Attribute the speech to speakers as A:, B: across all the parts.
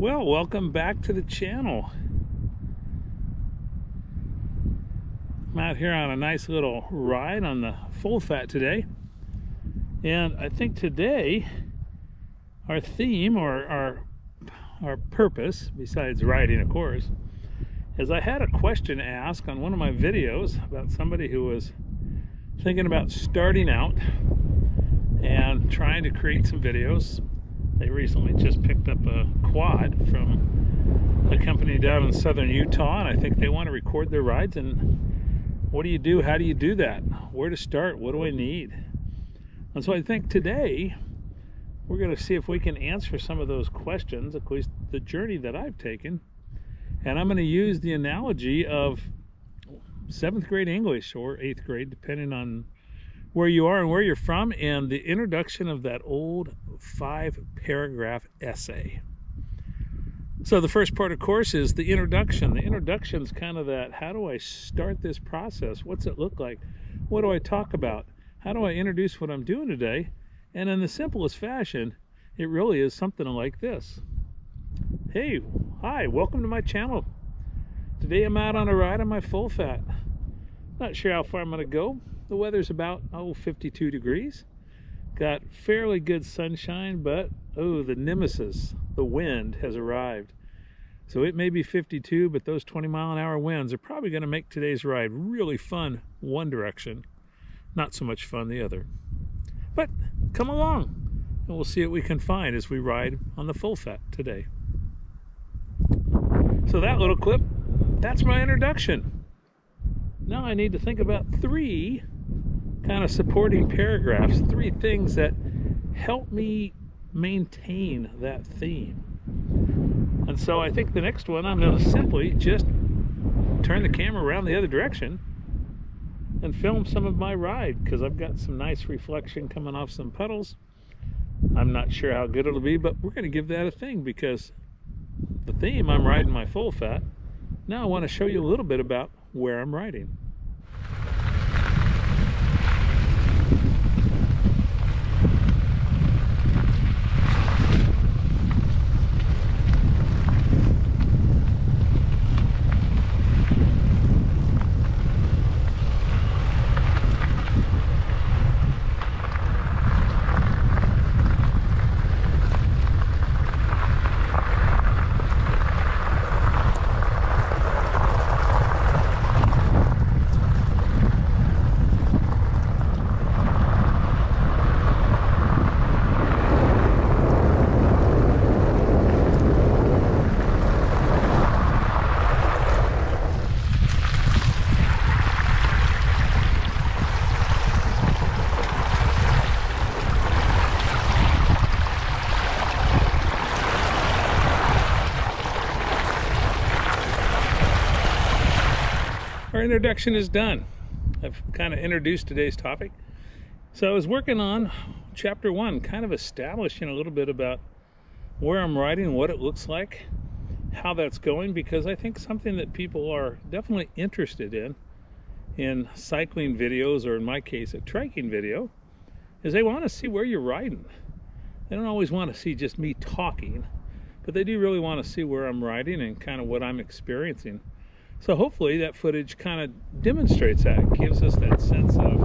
A: Well, welcome back to the channel. I'm out here on a nice little ride on the Full Fat today. And I think today our theme or our purpose, besides riding of course, is I had a question asked on one of my videos about somebody who was thinking about starting out and trying to create some videos. They recently just picked up a quad from a company down in southern Utah, and I think they want to record their rides. And what do you do? How do you do that? Where to start? What do I need? And so I think today we're going to see if we can answer some of those questions, at least the journey that I've taken. And I'm going to use the analogy of 7th grade English or 8th grade, depending on where you are and where you're from, and the introduction of that old 5-paragraph essay. So the first part, of course, is the introduction. The introduction is kind of that, how do I start this process? What's it look like? What do I talk about? How do I introduce what I'm doing today? And in the simplest fashion, it really is something like this. Hey, hi, welcome to my channel. Today I'm out on a ride on my Full Fat. Not sure how far I'm going to go. The weather's about 52 degrees. Got fairly good sunshine, but the nemesis, the wind, has arrived. So it may be 52, but those 20-mile-an-hour winds are probably going to make today's ride really fun one direction, not so much fun the other. But come along, and we'll see what we can find as we ride on the Full Fat today. So that little clip, that's my introduction. Now I need to think about 3 kind of supporting paragraphs, 3 things that help me maintain that theme. And so I think the next one, I'm going to simply just turn the camera around the other direction and film some of my ride, because I've got some nice reflection coming off some puddles. I'm not sure how good it'll be, but we're going to give that a thing, because the theme, I'm riding my Full Fat. Now I want to show you a little bit about where I'm riding. Our introduction is done. I've kind of introduced today's topic. So I was working on chapter 1, kind of establishing a little bit about where I'm riding, what it looks like, how that's going, because I think something that people are definitely interested in cycling videos, or in my case a trekking video, is they want to see where you're riding. They don't always want to see just me talking, but they do really want to see where I'm riding and kind of what I'm experiencing. So hopefully that footage kind of demonstrates that. It gives us that sense of,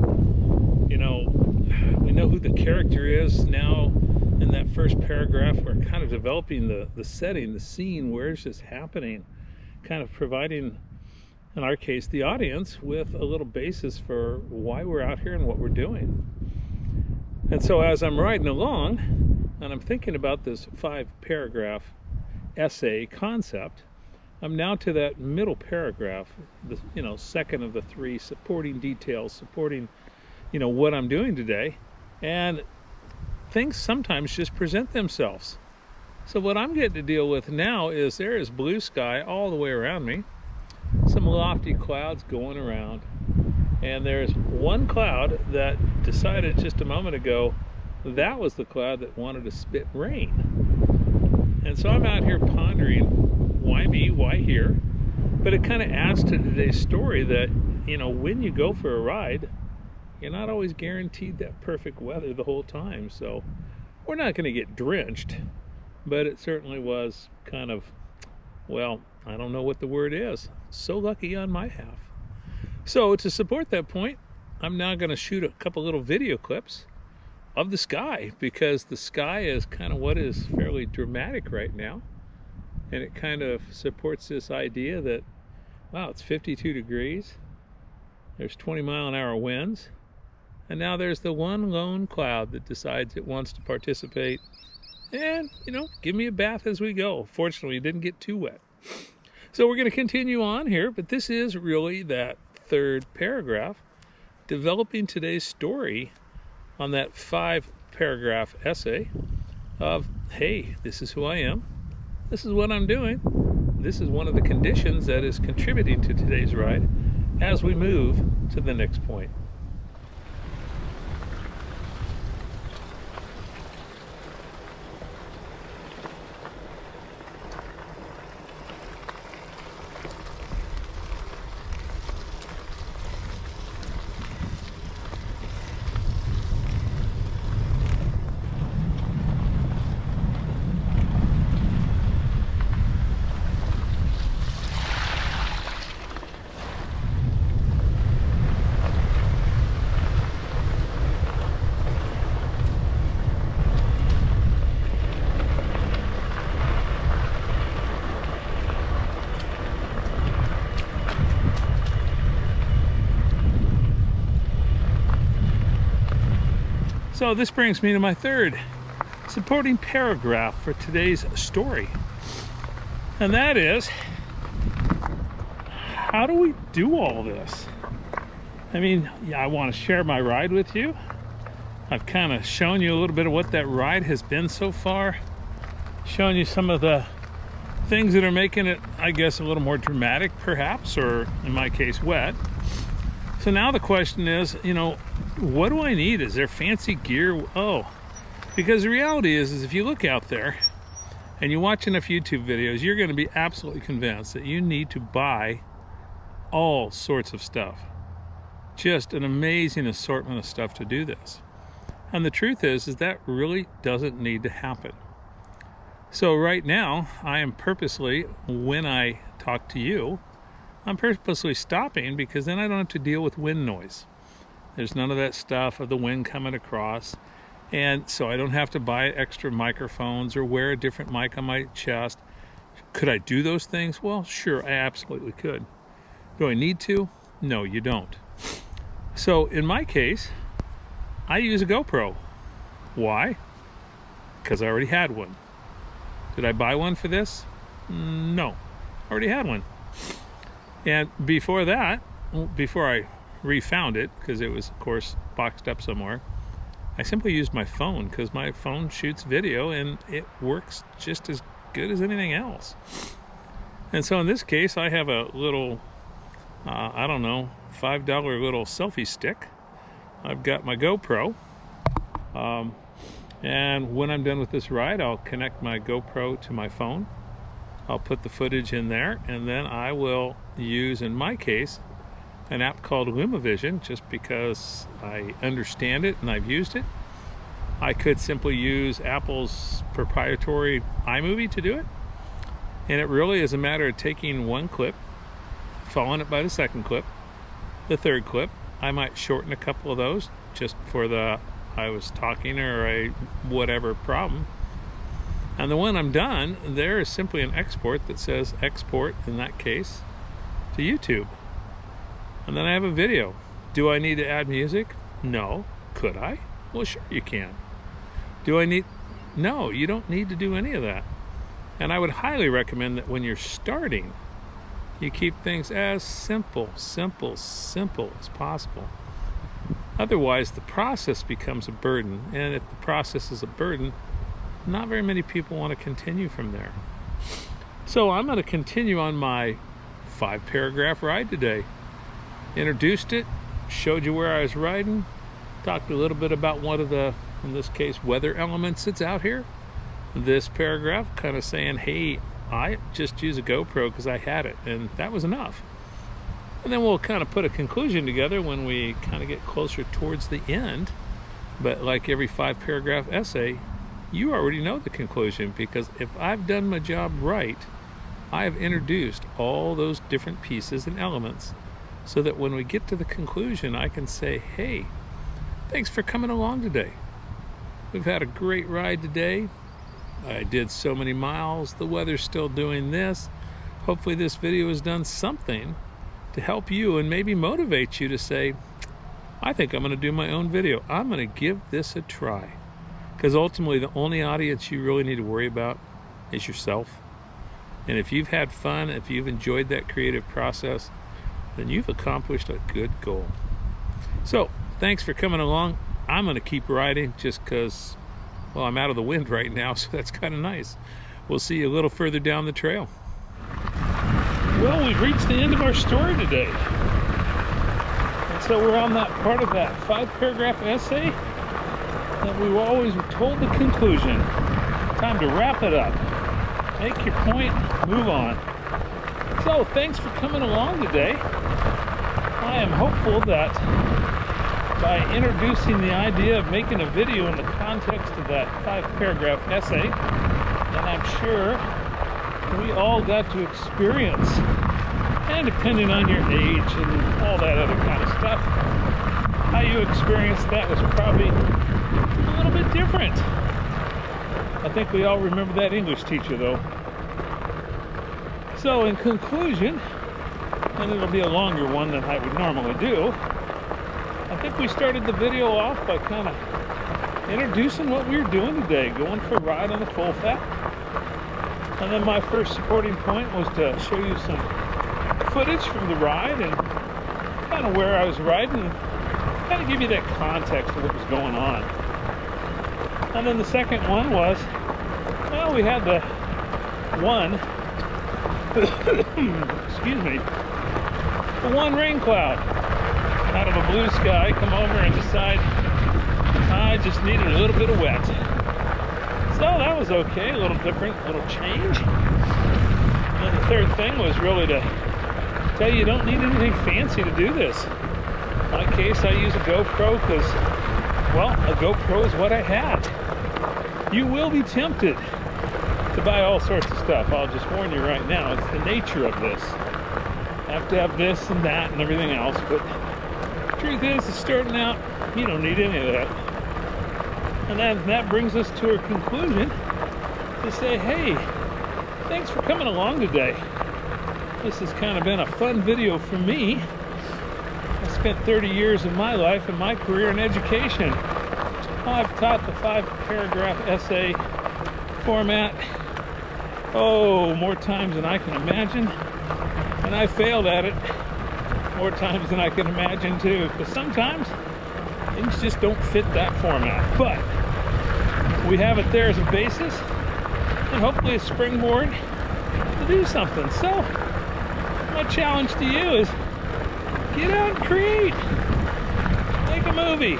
A: we know who the character is now. In that first paragraph, we're kind of developing the setting, the scene, where is this happening, kind of providing, in our case, the audience with a little basis for why we're out here and what we're doing. And so as I'm riding along, and I'm thinking about this 5-paragraph essay concept, I'm now to that middle paragraph, the second of the 3 supporting details, supporting what I'm doing today, and things sometimes just present themselves. So what I'm getting to deal with now is there is blue sky all the way around me, some lofty clouds going around, and there's one cloud that decided just a moment ago that was the cloud that wanted to spit rain. And so I'm out here pondering, why me, why here? But it kind of adds to today's story that, when you go for a ride, you're not always guaranteed that perfect weather the whole time. So we're not going to get drenched. but it certainly was kind of, well, I don't know what the word is. So lucky on my half. So to support that point, I'm now going to shoot a couple little video clips of the sky, because the sky is kind of what is fairly dramatic right now. And it kind of supports this idea that, wow, it's 52 degrees. There's 20-mile-an-hour winds. And now there's the one lone cloud that decides it wants to participate and, give me a bath as we go. Fortunately, it didn't get too wet. So we're going to continue on here, but this is really that third paragraph, developing today's story on that 5-paragraph essay of, hey, this is who I am. This is what I'm doing. This is one of the conditions that is contributing to today's ride as we move to the next point. So this brings me to my third supporting paragraph for today's story. And that is, how do we do all this? I mean, I want to share my ride with you. I've kind of shown you a little bit of what that ride has been so far. Shown you some of the things that are making it, I guess, a little more dramatic perhaps, or in my case, wet. So now the question is, what do I need? Is there fancy gear? Oh, because the reality is if you look out there and you watch enough YouTube videos, you're going to be absolutely convinced that you need to buy all sorts of stuff. Just an amazing assortment of stuff to do this. And the truth is that really doesn't need to happen. So right now, I am purposely, when I talk to you, I'm purposely stopping, because then I don't have to deal with wind noise. There's none of that stuff of the wind coming across. And so I don't have to buy extra microphones or wear a different mic on my chest. Could I do those things? Well, sure, I absolutely could. Do I need to? No, you don't. So in my case, I use a GoPro. Why? Because I already had one. Did I buy one for this? No, I already had one. And before that, before I refound it, because it was, of course, boxed up somewhere, I simply used my phone, because my phone shoots video and it works just as good as anything else. And so in this case, I have a little, I don't know, $5 little selfie stick. I've got my GoPro. And when I'm done with this ride, I'll connect my GoPro to my phone. I'll put the footage in there, and then I will use, in my case, an app called LumaVision, just because I understand it and I've used it. I could simply use Apple's proprietary iMovie to do it. And it really is a matter of taking one clip, following it by the second clip, the third clip. I might shorten a couple of those just for the I was talking or a whatever problem. And the one I'm done, there is simply an export that says export, in that case, to YouTube. And then I have a video. Do I need to add music? No. Could I? Well, sure you can. Do I need? No, you don't need to do any of that. And I would highly recommend that when you're starting, you keep things as simple as possible. Otherwise, the process becomes a burden. And if the process is a burden, not very many people want to continue from there. So I'm going to continue on my 5-paragraph ride today. Introduced it, showed you where I was riding, talked a little bit about one of the, in this case, weather elements that's out here. This paragraph kind of saying, hey, I just use a GoPro because I had it, and that was enough. And then we'll kind of put a conclusion together when we kind of get closer towards the end. But like every 5-paragraph essay, you already know the conclusion, because if I've done my job right, I have introduced all those different pieces and elements so that when we get to the conclusion, I can say, hey, thanks for coming along today. We've had a great ride today. I did so many miles. The weather's still doing this. Hopefully this video has done something to help you and maybe motivate you to say, I think I'm going to do my own video. I'm going to give this a try. Because ultimately the only audience you really need to worry about is yourself. And if you've had fun, if you've enjoyed that creative process, then you've accomplished a good goal. So thanks for coming along. I'm going to keep riding just because, well, I'm out of the wind right now, so that's kind of nice. We'll see you a little further down the trail. Well, we've reached the end of our story today. So we're on that part of that 5-paragraph essay that we were always told the conclusion. Time to wrap it up. Make your point, move on. So thanks for coming along today. I am hopeful that by introducing the idea of making a video in the context of that 5-paragraph essay, and I'm sure we all got to experience, and depending on your age and all that other kind of stuff, how you experienced that was probably a little bit different. I think we all remember that English teacher though. So in conclusion, and it'll be a longer one than I would normally do, I think we started the video off by kind of introducing what we were doing today, going for a ride on the full fat. And then my first supporting point was to show you some footage from the ride and kind of where I was riding, kind of give you that context of what was going on. And then the second one was, well, we had the one excuse me, the one rain cloud out of a blue sky come over and decide I just needed a little bit of wet. So that was okay, a little different, a little change. And then the third thing was really to tell you don't need anything fancy to do this. In my case, I use a GoPro because, well, a GoPro is what I had. You will be tempted to buy all sorts of stuff. I'll just warn you right now, it's the nature of this. I have to have this and that and everything else, but the truth is, starting out, you don't need any of that. And then that brings us to our conclusion to say, hey, thanks for coming along today. This has kind of been a fun video for me. I spent 30 years of my life and my career in education. I've taught the 5-paragraph essay format, oh, more times than I can imagine. And I failed at it more times than I can imagine too, because sometimes things just don't fit that format. But we have it there as a basis and hopefully a springboard to do something. So my challenge to you is get out and create. Make a movie.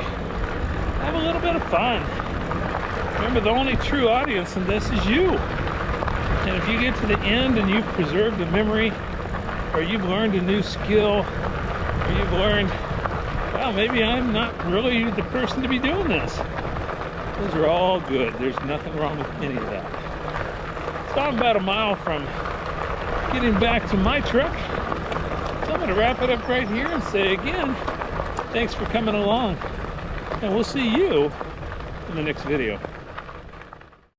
A: Have a little bit of fun. Remember, the only true audience in this is you. And if you get to the end and you've preserved a memory, or you've learned a new skill, or you've learned, well, maybe I'm not really the person to be doing this. Those are all good. There's nothing wrong with any of that. So I'm about a mile from getting back to my truck. So I'm going to wrap it up right here and say again, thanks for coming along. And we'll see you in the next video.